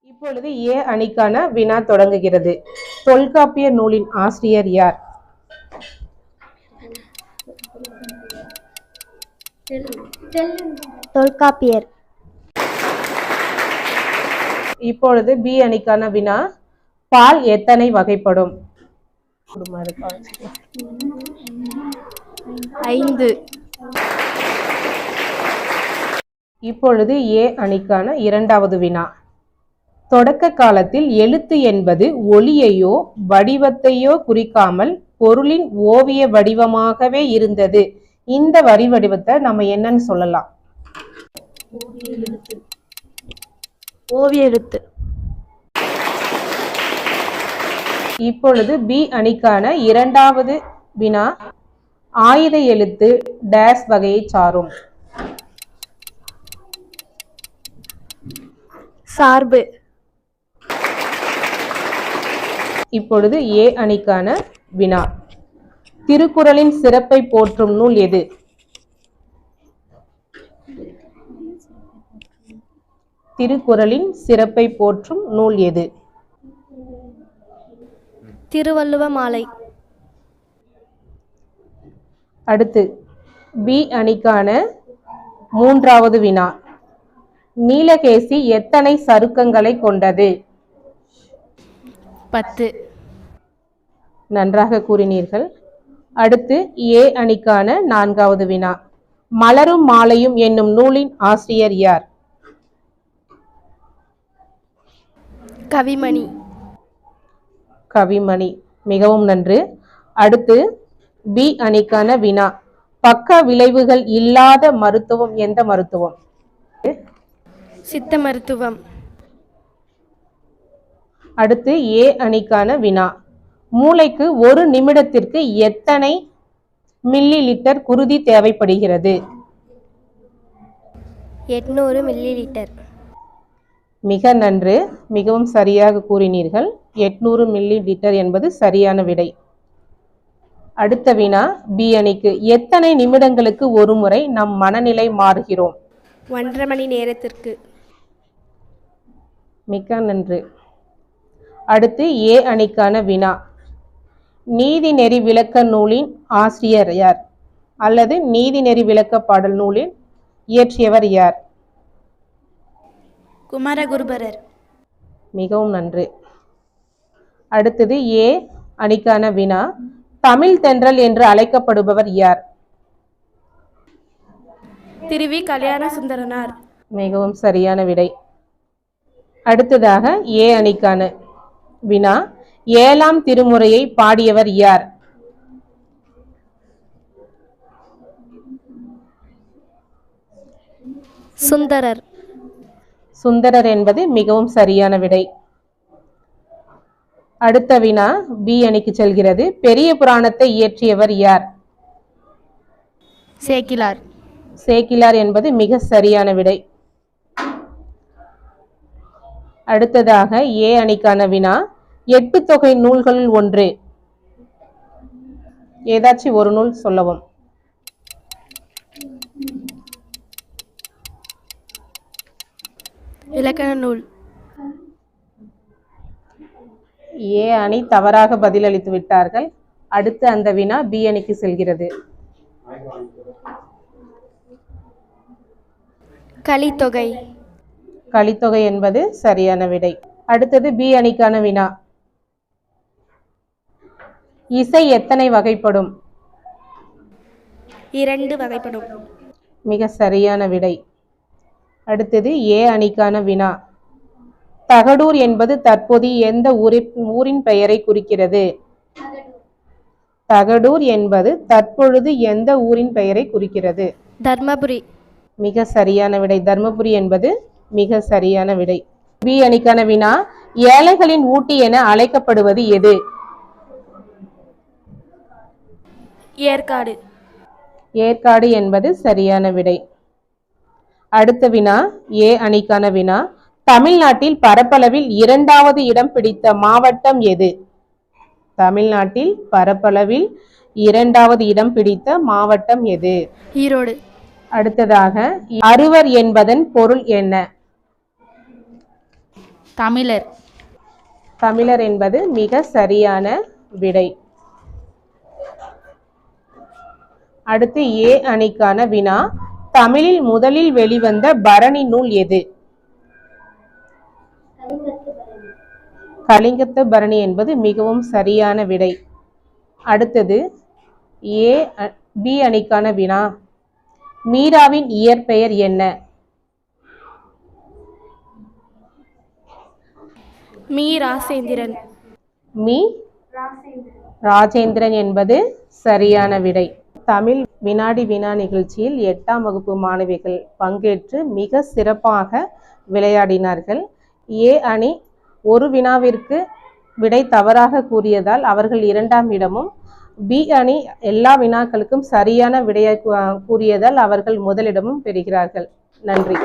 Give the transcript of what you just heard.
இப்பொழுது ஏ அணிக்கான வினா தொடங்குகிறது. தொல்காப்பிய நூலின் ஆசிரியர் யார்? தொல்காப்பியர். இப்பொழுது பி அணிக்கான வினா, பால் எத்தனை வகைப்படும்? 5. இப்பொழுது ஏ அணிக்கான இரண்டாவது வினா, தொடக்க காலத்தில் எழுத்து என்பது ஒலியையோ வடிவத்தையோ குறிக்காமல் பொருளின் ஓவிய வடிவமாகவே இருந்தது. இந்த வரி வடிவத்தை நம்ம என்னன்னு சொல்லலாம்? ஓவிய எழுத்து. இப்பொழுது பி அணிக்கான இரண்டாவது வினா, ஆயுத எழுத்து டேஸ் வகையை சாரும்? சார்பு. இப்பொழுது ஏ அணிக்கான வினா, திருக்குறளின் சிறப்பை போற்றும் நூல் எது? திருக்குறளின் சிறப்பை போற்றும் நூல் எது? திருவள்ளுவ மாலை. அடுத்து பி அணிக்கான மூன்றாவது வினா, நீலகேசி எத்தனை சருக்கங்களை கொண்டது? 10. நன்றாக கூறினீர்கள். அடுத்து ஏ அணிக்கான நான்காவது வினா, மலரும் மாலையும் என்னும் நூலின் ஆசிரியர் யார்? கவிமணி. கவிமணி. மிகவும் நன்று. அடுத்து பி அணிக்கான வினா, பக்க விளைவுகள் இல்லாத மருத்துவம் எந்த மருத்துவம்? சித்த மருத்துவம். அடுத்து ஏ அணிக்கான வினா, மூளைக்கு ஒரு நிமிடத்திற்கு எத்தனை மில்லி லிட்டர் குருதி தேவைப்படுகிறது? 800 மில்லி லிட்டர். மிக நன்று, மிகவும் சரியாக கூறினீர்கள். 800 மில்லி லிட்டர் என்பது சரியான விடை. அடுத்த வினா பி அணிக்கு, எத்தனை நிமிடங்களுக்கு ஒரு முறை நம் மனநிலை மாறுகிறோம்? 1.5 மணி நேரத்திற்கு. மிக்க நன்று. அடுத்து ஏ அணிக்கான வினா, நீதிநெறி விளக்க நூலின் ஆசிரியர் யார்? அல்லது நீதிநெறி விளக்க பாடல் நூலில் இயற்றியவர் யார்? குமரகுருபரர். மிகவும் நன்று. அடுத்தது ஏ அணிக்கான வினா, தமிழ் தென்றல் என்று அழைக்கப்படுபவர் யார்? திருவி கல்யாண சுந்தரனார். மிகவும் சரியான விடை. அடுத்ததாக ஏ அணிக்கான வினா, ஏழாம் திருமுறையை பாடியவர் யார்? சுந்தரர். சுந்தரர் என்பது மிகவும் சரியான விடை. அடுத்த வினா பி அணிக்கு செல்கிறது. பெரிய புராணத்தை இயற்றியவர் யார்? சேக்கிலார். சேக்கிலார் என்பது மிக சரியான விடை. அடுத்ததாக ஏ அணிக்கான வினா, 8 தொகை நூல்களில் ஒன்று. ஏதாச்சும் ஒரு நூல் சொல்லவும். இலக்கண நூல். ஏ அணி தவறாக பதிலளித்து விட்டார்கள். அடுத்து அந்த வினா பி அணிக்கு செல்கிறது. கலித்தொகை. கலித்தொகை என்பது சரியான விடை. அடுத்தது பி அணிக்கான வினா, இசை எத்தனை வகைப்படும்? 2 வகைப்படும். மிக சரியான விடை. அடுத்தது ஏ அணிக்கான வினா, தகடூர் என்பது தற்போது எந்த ஊரின் பெயரை குறிக்கிறது? தகடூர் என்பது தற்பொழுது எந்த ஊரின் பெயரை குறிக்கிறது? தர்மபுரி. மிக சரியான விடை. தர்மபுரி என்பது மிக சரியான விடை. பி அணிக்கான வினா, ஏழைகளின் ஊட்டி என அழைக்கப்படுவது எது? ஏற்காடு. ஏற்காடு என்பது சரியான விடை. அடுத்த வினா ஏ அணிக்கான வினா, தமிழ்நாட்டில் பரப்பளவில் 2வது இடம் பிடித்த மாவட்டம் எது? தமிழ்நாட்டில் பரப்பளவில் 2வது இடம் பிடித்த மாவட்டம் எது? ஈரோடு. அடுத்ததாக, அறுவர் என்பதன் பொருள் என்ன? தமிழர். தமிழர் என்பது மிக சரியான விடை. அடுத்து ஏ அணிக்கான வினா, தமிழில் முதலில் வெளிவந்த பரணி நூல் எது? கலிங்கத்து பரணி என்பது மிகவும் சரியான விடை. அடுத்தது பி அணிக்கான வினா, மீராவின் இயற்பெயர் என்ன? மீ ராசேந்திரன். மீ ராஜேந்திரன் என்பது சரியான விடை. தமிழ் வினாடி வினா நிகழ்ச்சியில் 8ஆம் வகுப்பு மாணவிகள் பங்கேற்று மிக சிறப்பாக விளையாடினார்கள். ஏ அணி ஒரு வினாவிற்கு விடை தவறாக கூறியதால் அவர்கள் 2ஆம் இடமும், பி அணி எல்லா வினாக்களுக்கும் சரியான விடையை கூறியதால் அவர்கள் முதலிடமும் பெறுகிறார்கள். நன்றி.